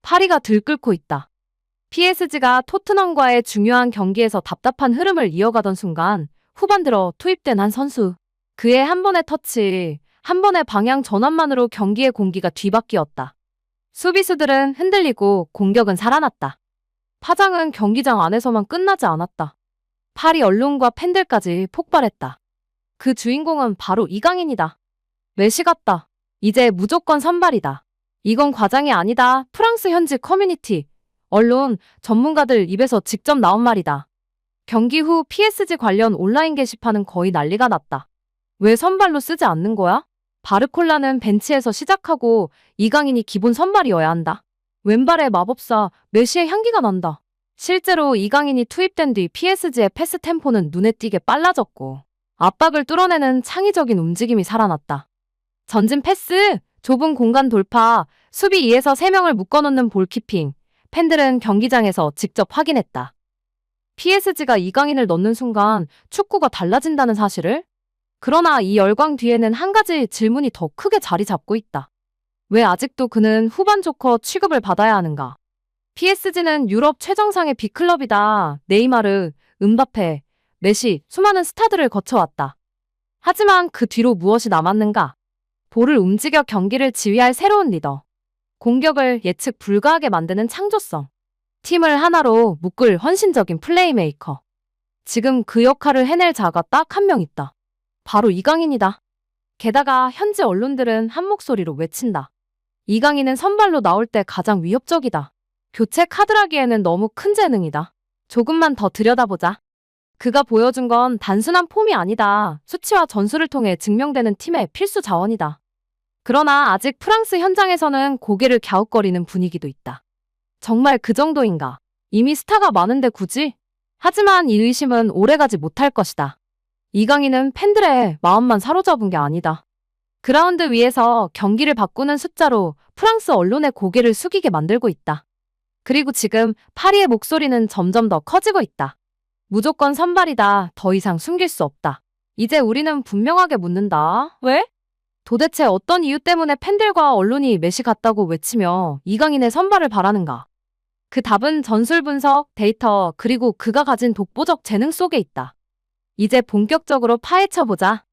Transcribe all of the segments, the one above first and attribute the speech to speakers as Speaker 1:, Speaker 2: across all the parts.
Speaker 1: 파리가 들끓고 있다. PSG가 토트넘과의 중요한 경기에서 답답한 흐름을 이어가던 순간 후반 들어 투입된 한 선수. 그의 한 번의 터치, 한 번의 방향 전환만으로 경기의 공기가 뒤바뀌었다. 수비수들은 흔들리고 공격은 살아났다. 파장은 경기장 안에서만 끝나지 않았다. 파리 언론과 팬들까지 폭발했다. 그 주인공은 바로 이강인이다. 메시 같다. 이제 무조건 선발이다. 이건 과장이 아니다. 프랑스 현지 커뮤니티, 언론, 전문가들 입에서 직접 나온 말이다. 경기 후 PSG 관련 온라인 게시판은 거의 난리가 났다. 왜 선발로 쓰지 않는 거야? 바르콜라는 벤치에서 시작하고 이강인이 기본 선발이어야 한다. 왼발의 마법사 메시의 향기가 난다. 실제로 이강인이 투입된 뒤 PSG의 패스 템포는 눈에 띄게 빨라졌고 압박을 뚫어내는 창의적인 움직임이 살아났다. 전진 패스, 좁은 공간 돌파, 수비 2에서 3명을 묶어놓는 볼키핑, 팬들은 경기장에서 직접 확인했다. PSG가 이강인을 넣는 순간 축구가 달라진다는 사실을? 그러나 이 열광 뒤에는 한 가지 질문이 더 크게 자리 잡고 있다. 왜 아직도 그는 후반 조커 취급을 받아야 하는가? PSG는 유럽 최정상의 빅클럽이다. 네이마르, 음바페, 메시, 수많은 스타들을 거쳐왔다. 하지만 그 뒤로 무엇이 남았는가? 볼을 움직여 경기를 지휘할 새로운 리더. 공격을 예측 불가하게 만드는 창조성. 팀을 하나로 묶을 헌신적인 플레이메이커. 지금 그 역할을 해낼 자가 딱 한 명 있다. 바로 이강인이다. 게다가 현지 언론들은 한 목소리로 외친다. 이강인은 선발로 나올 때 가장 위협적이다. 교체 카드라기에는 너무 큰 재능이다. 조금만 더 들여다보자. 그가 보여준 건 단순한 폼이 아니다. 수치와 전술을 통해 증명되는 팀의 필수 자원이다. 그러나 아직 프랑스 현장에서는 고개를 갸웃거리는 분위기도 있다. 정말 그 정도인가? 이미 스타가 많은데 굳이? 하지만 이 의심은 오래가지 못할 것이다. 이강인은 팬들의 마음만 사로잡은 게 아니다. 그라운드 위에서 경기를 바꾸는 숫자로 프랑스 언론의 고개를 숙이게 만들고 있다. 그리고 지금 파리의 목소리는 점점 더 커지고 있다. 무조건 선발이다. 더 이상 숨길 수 없다. 이제 우리는 분명하게 묻는다. 왜? 도대체 어떤 이유 때문에 팬들과 언론이 메시 같다고 외치며 이강인의 선발을 바라는가? 그 답은 전술 분석, 데이터, 그리고 그가 가진 독보적 재능 속에 있다. 이제 본격적으로 파헤쳐보자.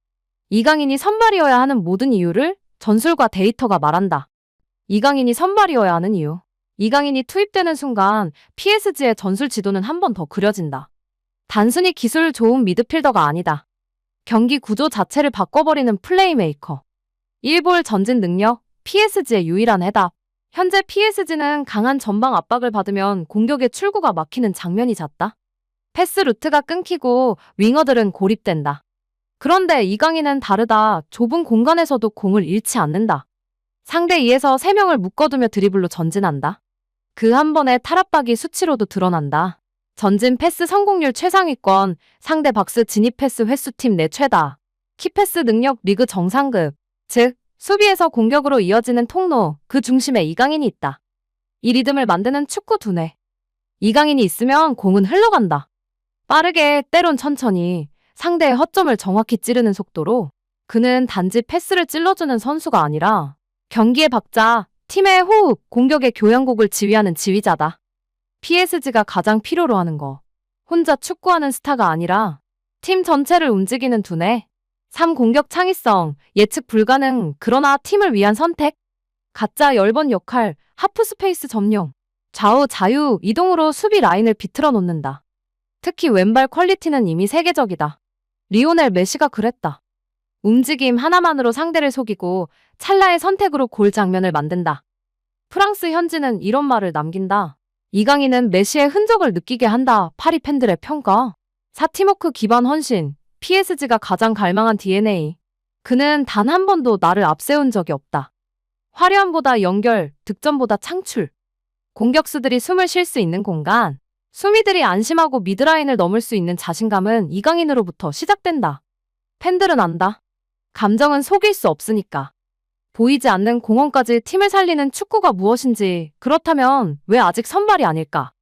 Speaker 1: 이강인이 선발이어야 하는 모든 이유를 전술과 데이터가 말한다. 이강인이 선발이어야 하는 이유. 이강인이 투입되는 순간 PSG의 전술 지도는 한 번 더 그려진다. 단순히 기술 좋은 미드필더가 아니다. 경기 구조 자체를 바꿔버리는 플레이메이커. 1볼 전진 능력, PSG의 유일한 해답. 현재 PSG는 강한 전방 압박을 받으면 공격의 출구가 막히는 장면이 잦다. 패스 루트가 끊기고 윙어들은 고립된다. 그런데 이강인은 다르다. 좁은 공간에서도 공을 잃지 않는다. 상대 2에서 3명을 묶어두며 드리블로 전진한다. 그 한 번의 탈압박이 수치로도 드러난다. 전진 패스 성공률 최상위권, 상대 박스 진입 패스 횟수팀 내 최다. 키패스 능력 리그 정상급, 즉 수비에서 공격으로 이어지는 통로, 그 중심에 이강인이 있다. 이 리듬을 만드는 축구 두뇌. 이강인이 있으면 공은 흘러간다. 빠르게, 때론 천천히, 상대의 허점을 정확히 찌르는 속도로. 그는 단지 패스를 찔러주는 선수가 아니라 경기의 박자, 팀의 호흡, 공격의 교향곡을 지휘하는 지휘자다. PSG가 가장 필요로 하는 거. 혼자 축구하는 스타가 아니라 팀 전체를 움직이는 두뇌. 3. 공격 창의성, 예측 불가능, 그러나 팀을 위한 선택. 가짜 열번 역할, 하프 스페이스 점령. 좌우 자유 이동으로 수비 라인을 비틀어 놓는다. 특히 왼발 퀄리티는 이미 세계적이다. 리오넬 메시가 그랬다. 움직임 하나만으로 상대를 속이고 찰나의 선택으로 골 장면을 만든다. 프랑스 현지는 이런 말을 남긴다. 이강인은 메시의 흔적을 느끼게 한다. 파리 팬들의 평가. 사티모크 기반 헌신. PSG가 가장 갈망한 DNA. 그는 단 한 번도 나를 앞세운 적이 없다. 화려함보다 연결, 득점보다 창출. 공격수들이 숨을 쉴 수 있는 공간. 수미들이 안심하고 미드라인을 넘을 수 있는 자신감은 이강인으로부터 시작된다. 팬들은 안다. 감정은 속일 수 없으니까. 보이지 않는 공헌까지 팀을 살리는 축구가 무엇인지, 그렇다면 왜 아직 선발이 아닐까?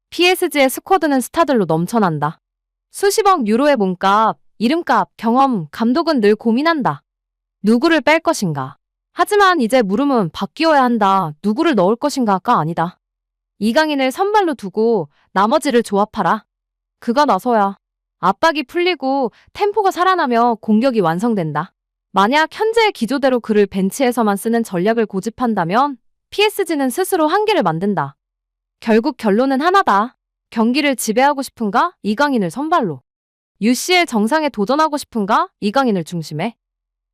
Speaker 1: PSG의 스쿼드는 스타들로 넘쳐난다. 수십억 유로의 몸값, 이름값, 경험, 감독은 늘 고민한다. 누구를 뺄 것인가? 하지만 이제 물음은 바뀌어야 한다. 누구를 넣을 것인가가 아니다. 이강인을 선발로 두고 나머지를 조합하라. 그가 나서야 압박이 풀리고 템포가 살아나며 공격이 완성된다. 만약 현재의 기조대로 그를 벤치에서만 쓰는 전략을 고집한다면 PSG는 스스로 한계를 만든다. 결국 결론은 하나다. 경기를 지배하고 싶은가? 이강인을 선발로. UCL 정상에 도전하고 싶은가? 이강인을 중심에.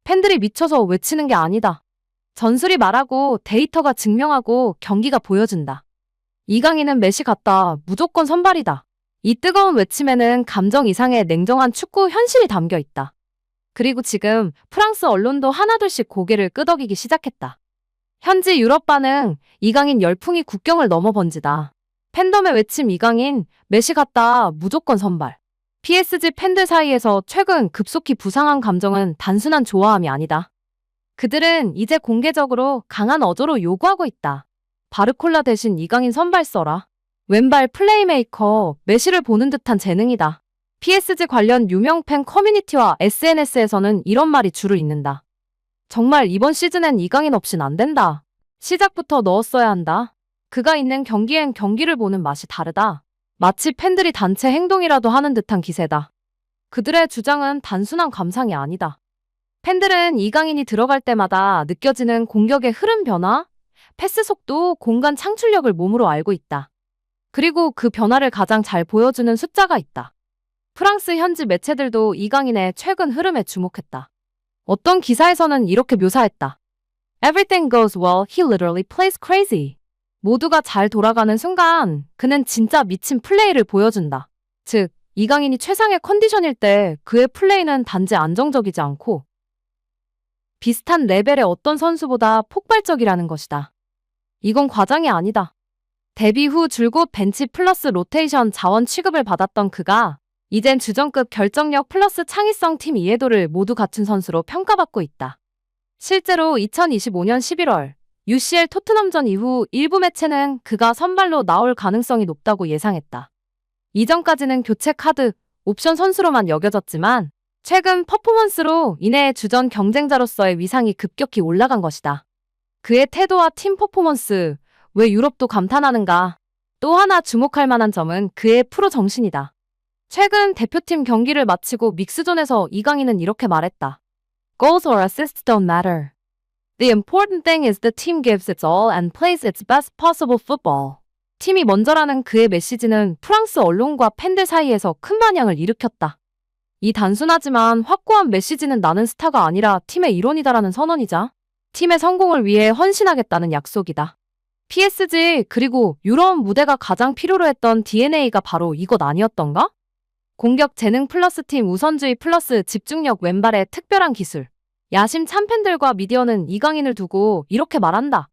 Speaker 1: 팬들이 미쳐서 외치는 게 아니다. 전술이 말하고 데이터가 증명하고 경기가 보여준다. 이강인은 메시 같다. 무조건 선발이다. 이 뜨거운 외침에는 감정 이상의 냉정한 축구 현실이 담겨 있다. 그리고 지금 프랑스 언론도 하나둘씩 고개를 끄덕이기 시작했다. 현지 유럽 반응, 이강인 열풍이 국경을 넘어 번지다. 팬덤의 외침 이강인, 메시 같다. 무조건 선발. PSG 팬들 사이에서 최근 급속히 부상한 감정은 단순한 좋아함이 아니다. 그들은 이제 공개적으로 강한 어조로 요구하고 있다. 바르콜라 대신 이강인 선발 써라. 왼발 플레이메이커, 메시를 보는 듯한 재능이다. PSG 관련 유명 팬 커뮤니티와 SNS에서는 이런 말이 줄을 잇는다. 정말 이번 시즌엔 이강인 없인 안 된다. 시작부터 넣었어야 한다. 그가 있는 경기엔 경기를 보는 맛이 다르다. 마치 팬들이 단체 행동이라도 하는 듯한 기세다. 그들의 주장은 단순한 감상이 아니다. 팬들은 이강인이 들어갈 때마다 느껴지는 공격의 흐름 변화, 패스 속도, 공간 창출력을 몸으로 알고 있다. 그리고 그 변화를 가장 잘 보여주는 숫자가 있다. 프랑스 현지 매체들도 이강인의 최근 흐름에 주목했다. 어떤 기사에서는 이렇게 묘사했다. Everything goes well, he literally plays crazy. 모두가 잘 돌아가는 순간 그는 진짜 미친 플레이를 보여준다. 즉, 이강인이 최상의 컨디션일 때 그의 플레이는 단지 안정적이지 않고 비슷한 레벨의 어떤 선수보다 폭발적이라는 것이다. 이건 과장이 아니다. 데뷔 후 줄곧 벤치 플러스 로테이션 자원 취급을 받았던 그가 이젠 주전급 결정력 플러스 창의성 팀 이해도를 모두 갖춘 선수로 평가받고 있다. 실제로 2025년 11월 UCL 토트넘전 이후 일부 매체는 그가 선발로 나올 가능성이 높다고 예상했다. 이전까지는 교체 카드, 옵션 선수로만 여겨졌지만 최근 퍼포먼스로 인해 주전 경쟁자로서의 위상이 급격히 올라간 것이다. 그의 태도와 팀 퍼포먼스, 왜 유럽도 감탄하는가? 또 하나 주목할 만한 점은 그의 프로 정신이다. 최근 대표팀 경기를 마치고 믹스존에서 이강인은 이렇게 말했다. Goals or assists don't matter. The important thing is the team gives its all and plays its best possible football. 팀이 먼저라는 그의 메시지는 프랑스 언론과 팬들 사이에서 큰 반향을 일으켰다. 이 단순하지만 확고한 메시지는 나는 스타가 아니라 팀의 일원이다라는 선언이자 팀의 성공을 위해 헌신하겠다는 약속이다. PSG 그리고 유럽 무대가 가장 필요로 했던 DNA가 바로 이것 아니었던가? 공격 재능 플러스 팀 우선주의 플러스 집중력 왼발의 특별한 기술. 야심 참팬들과 미디어는 이강인을 두고 이렇게 말한다.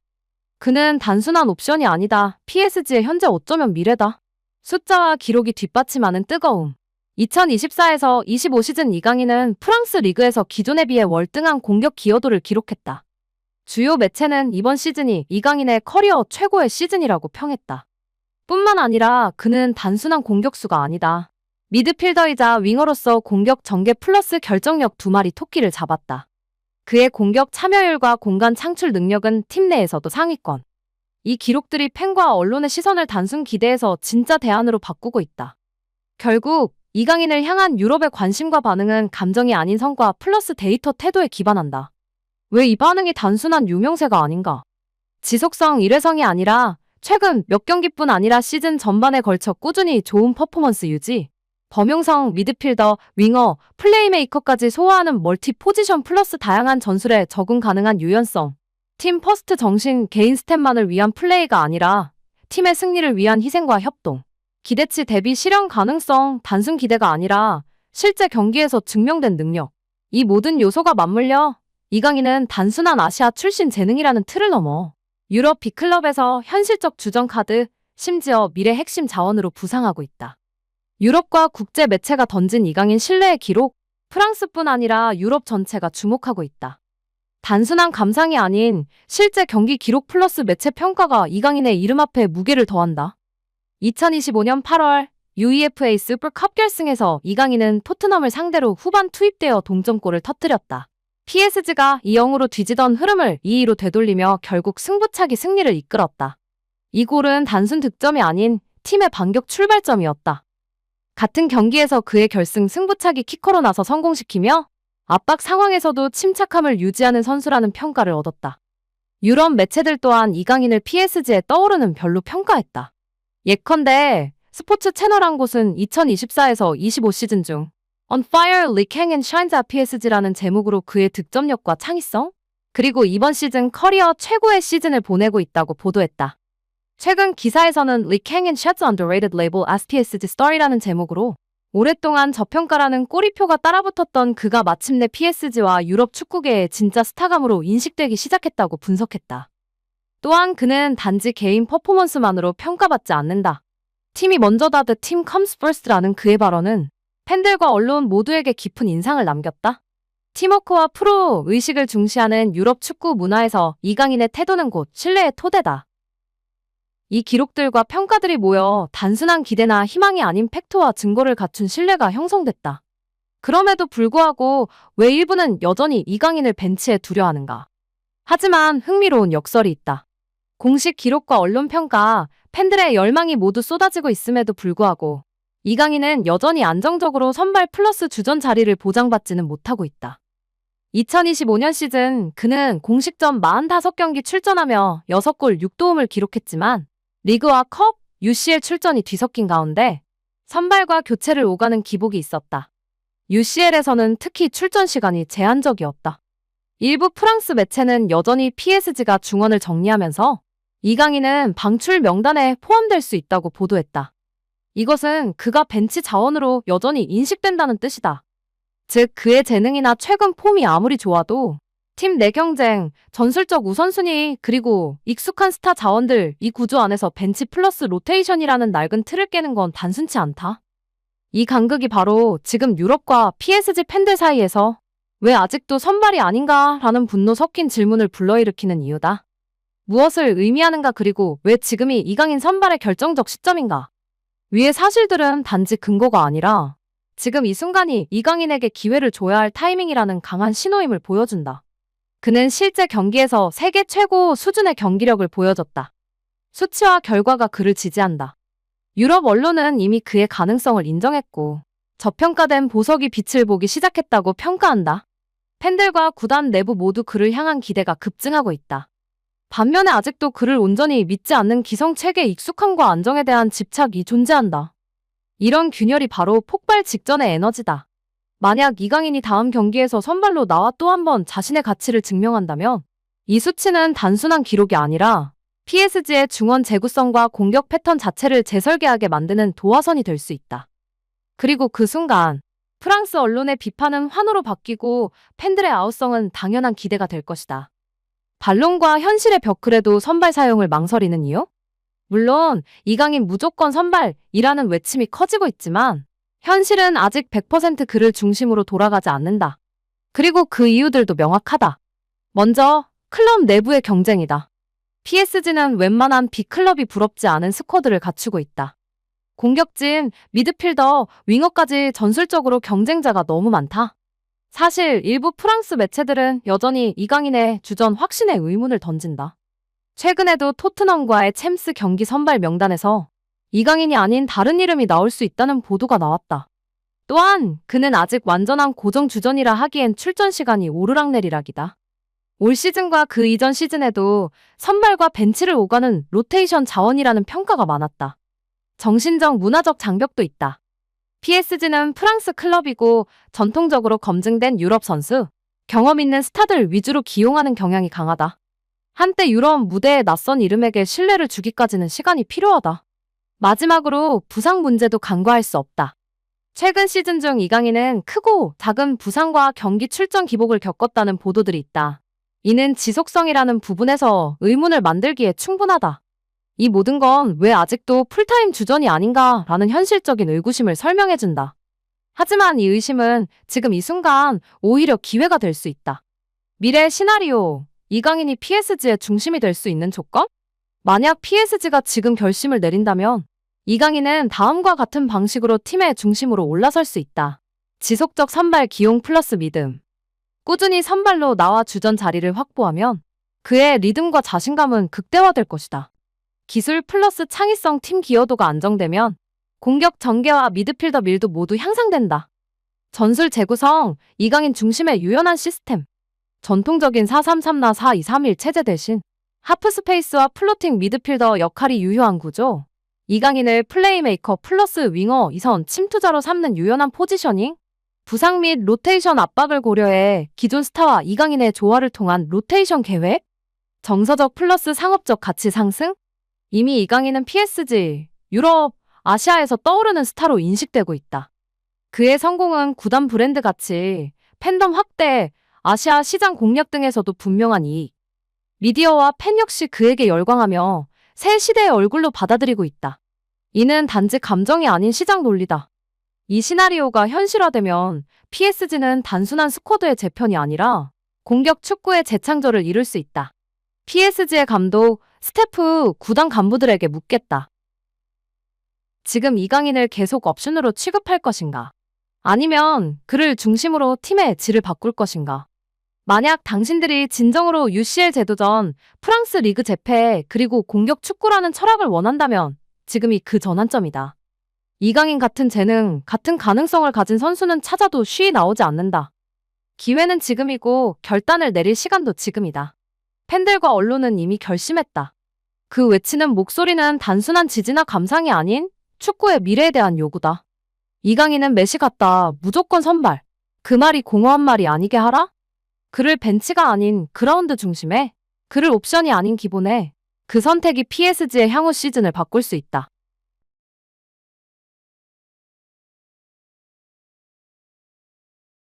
Speaker 1: 그는 단순한 옵션이 아니다. PSG의 현재 어쩌면 미래다. 숫자와 기록이 뒷받침하는 뜨거움. 2024에서 25 시즌 이강인은 프랑스 리그에서 기존에 비해 월등한 공격 기여도를 기록했다. 주요 매체는 이번 시즌이 이강인의 커리어 최고의 시즌이라고 평했다. 뿐만 아니라 그는 단순한 공격수가 아니다. 미드필더이자 윙어로서 공격 전개 플러스 결정력 두 마리 토끼를 잡았다. 그의 공격 참여율과 공간 창출 능력은 팀 내에서도 상위권. 이 기록들이 팬과 언론의 시선을 단순 기대에서 진짜 대안으로 바꾸고 있다. 결국 이강인을 향한 유럽의 관심과 반응은 감정이 아닌 성과 플러스 데이터 태도에 기반한다. 왜 이 반응이 단순한 유명세가 아닌가? 지속성 일회성이 아니라 최근 몇 경기뿐 아니라 시즌 전반에 걸쳐 꾸준히 좋은 퍼포먼스 유지. 범용성, 미드필더, 윙어, 플레이메이커까지 소화하는 멀티 포지션 플러스 다양한 전술에 적응 가능한 유연성. 팀 퍼스트 정신, 개인 스탯만을 위한 플레이가 아니라 팀의 승리를 위한 희생과 협동. 기대치 대비 실현 가능성, 단순 기대가 아니라 실제 경기에서 증명된 능력. 이 모든 요소가 맞물려 이강인은 단순한 아시아 출신 재능이라는 틀을 넘어 유럽 빅클럽에서 현실적 주전 카드, 심지어 미래 핵심 자원으로 부상하고 있다. 유럽과 국제 매체가 던진 이강인 신뢰의 기록, 프랑스뿐 아니라 유럽 전체가 주목하고 있다. 단순한 감상이 아닌 실제 경기 기록 플러스 매체 평가가 이강인의 이름 앞에 무게를 더한다. 2025년 8월 UEFA 슈퍼컵 결승에서 이강인은 토트넘을 상대로 후반 투입되어 동점골을 터뜨렸다. PSG가 2-0으로 뒤지던 흐름을 2-2로 되돌리며 결국 승부차기 승리를 이끌었다. 이 골은 단순 득점이 아닌 팀의 반격 출발점이었다. 같은 경기에서 그의 결승 승부차기 키커로 나서 성공시키며 압박 상황에서도 침착함을 유지하는 선수라는 평가를 얻었다. 유럽 매체들 또한 이강인을 PSG에 떠오르는 별로 평가했다. 예컨대 스포츠 채널 한 곳은 2024에서 25 시즌 중 On Fire, League Hang and Shines at PSG라는 제목으로 그의 득점력과 창의성, 그리고 이번 시즌 커리어 최고의 시즌을 보내고 있다고 보도했다. 최근 기사에서는 League Hang and Shines Underrated Label as PSG Star이라는 제목으로 오랫동안 저평가라는 꼬리표가 따라붙었던 그가 마침내 PSG와 유럽 축구계의 진짜 스타감으로 인식되기 시작했다고 분석했다. 또한 그는 단지 개인 퍼포먼스만으로 평가받지 않는다. 팀이 먼저다 The team comes first라는 그의 발언은 팬들과 언론 모두에게 깊은 인상을 남겼다. 팀워크와 프로 의식을 중시하는 유럽 축구 문화에서 이강인의 태도는 곧 신뢰의 토대다. 이 기록들과 평가들이 모여 단순한 기대나 희망이 아닌 팩트와 증거를 갖춘 신뢰가 형성됐다. 그럼에도 불구하고 왜 일부는 여전히 이강인을 벤치에 두려워하는가? 하지만 흥미로운 역설이 있다. 공식 기록과 언론 평가, 팬들의 열망이 모두 쏟아지고 있음에도 불구하고 이강인은 여전히 안정적으로 선발 플러스 주전 자리를 보장받지는 못하고 있다. 2025년 시즌 그는 공식전 45경기 출전하며 6골 6도움을 기록했지만 리그와 컵, UCL 출전이 뒤섞인 가운데 선발과 교체를 오가는 기복이 있었다. UCL에서는 특히 출전 시간이 제한적이었다. 일부 프랑스 매체는 여전히 PSG가 중원을 정리하면서 이강인은 방출 명단에 포함될 수 있다고 보도했다. 이것은 그가 벤치 자원으로 여전히 인식된다는 뜻이다. 즉 그의 재능이나 최근 폼이 아무리 좋아도 팀 내 경쟁, 전술적 우선순위, 그리고 익숙한 스타 자원들 이 구조 안에서 벤치 플러스 로테이션이라는 낡은 틀을 깨는 건 단순치 않다. 이 간극이 바로 지금 유럽과 PSG 팬들 사이에서 왜 아직도 선발이 아닌가 라는 분노 섞인 질문을 불러일으키는 이유다. 무엇을 의미하는가 그리고 왜 지금이 이강인 선발의 결정적 시점인가? 위의 사실들은 단지 근거가 아니라 지금 이 순간이 이강인에게 기회를 줘야 할 타이밍이라는 강한 신호임을 보여준다. 그는 실제 경기에서 세계 최고 수준의 경기력을 보여줬다. 수치와 결과가 그를 지지한다. 유럽 언론은 이미 그의 가능성을 인정했고 저평가된 보석이 빛을 보기 시작했다고 평가한다. 팬들과 구단 내부 모두 그를 향한 기대가 급증하고 있다. 반면에 아직도 그를 온전히 믿지 않는 기성체계의 익숙함과 안정에 대한 집착이 존재한다. 이런 균열이 바로 폭발 직전의 에너지다. 만약 이강인이 다음 경기에서 선발로 나와 또 한 번 자신의 가치를 증명한다면 이 수치는 단순한 기록이 아니라 PSG의 중원 재구성과 공격 패턴 자체를 재설계하게 만드는 도화선이 될 수 있다. 그리고 그 순간 프랑스 언론의 비판은 환호로 바뀌고 팬들의 아우성은 당연한 기대가 될 것이다. 반론과 현실의 벽글에도 선발 사용을 망설이는 이유? 물론 이강인 무조건 선발이라는 외침이 커지고 있지만 현실은 아직 100% 그를 중심으로 돌아가지 않는다. 그리고 그 이유들도 명확하다. 먼저 클럽 내부의 경쟁이다. PSG는 웬만한 빅클럽이 부럽지 않은 스쿼드를 갖추고 있다. 공격진, 미드필더, 윙어까지 전술적으로 경쟁자가 너무 많다. 사실 일부 프랑스 매체들은 여전히 이강인의 주전 확신에 의문을 던진다. 최근에도 토트넘과의 챔스 경기 선발 명단에서 이강인이 아닌 다른 이름이 나올 수 있다는 보도가 나왔다. 또한 그는 아직 완전한 고정 주전이라 하기엔 출전 시간이 오르락내리락이다. 올 시즌과 그 이전 시즌에도 선발과 벤치를 오가는 로테이션 자원이라는 평가가 많았다. 정신적 문화적 장벽도 있다. PSG는 프랑스 클럽이고 전통적으로 검증된 유럽 선수, 경험 있는 스타들 위주로 기용하는 경향이 강하다. 한때 유럽 무대의 낯선 이름에게 신뢰를 주기까지는 시간이 필요하다. 마지막으로 부상 문제도 간과할 수 없다. 최근 시즌 중 이강인은 크고 작은 부상과 경기 출전 기복을 겪었다는 보도들이 있다. 이는 지속성이라는 부분에서 의문을 만들기에 충분하다. 이 모든 건 왜 아직도 풀타임 주전이 아닌가라는 현실적인 의구심을 설명해준다. 하지만 이 의심은 지금 이 순간 오히려 기회가 될 수 있다. 미래 시나리오, 이강인이 PSG의 중심이 될 수 있는 조건? 만약 PSG가 지금 결심을 내린다면 이강인은 다음과 같은 방식으로 팀의 중심으로 올라설 수 있다. 지속적 선발 기용 플러스 믿음. 꾸준히 선발로 나와 주전 자리를 확보하면 그의 리듬과 자신감은 극대화될 것이다. 기술 플러스 창의성 팀 기여도가 안정되면 공격 전개와 미드필더 밀도 모두 향상된다. 전술 재구성, 이강인 중심의 유연한 시스템. 전통적인 4-3-3나 4-2-3-1 체제 대신 하프스페이스와 플로팅 미드필더 역할이 유효한 구조. 이강인을 플레이메이커 플러스 윙어 2선 침투자로 삼는 유연한 포지셔닝. 부상 및 로테이션 압박을 고려해 기존 스타와 이강인의 조화를 통한 로테이션 계획. 정서적 플러스 상업적 가치 상승. 이미 이강인은 PSG, 유럽, 아시아에서 떠오르는 스타로 인식되고 있다. 그의 성공은 구단 브랜드 가치, 팬덤 확대, 아시아 시장 공략 등에서도 분명한 이익. 미디어와 팬 역시 그에게 열광하며 새 시대의 얼굴로 받아들이고 있다. 이는 단지 감정이 아닌 시장 논리다. 이 시나리오가 현실화되면 PSG는 단순한 스쿼드의 재편이 아니라 공격 축구의 재창조를 이룰 수 있다. PSG의 감독, 스태프, 구단 간부들에게 묻겠다. 지금 이강인을 계속 옵션으로 취급할 것인가? 아니면 그를 중심으로 팀의 질을 바꿀 것인가? 만약 당신들이 진정으로 UCL 제도전, 프랑스 리그 재패, 그리고 공격 축구라는 철학을 원한다면 지금이 그 전환점이다. 이강인 같은 재능, 같은 가능성을 가진 선수는 찾아도 쉬이 나오지 않는다. 기회는 지금이고 결단을 내릴 시간도 지금이다. 팬들과 언론은 이미 결심했다. 그 외치는 목소리는 단순한 지지나 감상이 아닌 축구의 미래에 대한 요구다. 이강인은 메시 같다. 무조건 선발. 그 말이 공허한 말이 아니게 하라? 그를 벤치가 아닌 그라운드 중심에, 그를 옵션이 아닌 기본에, 그 선택이 PSG의 향후 시즌을 바꿀 수 있다.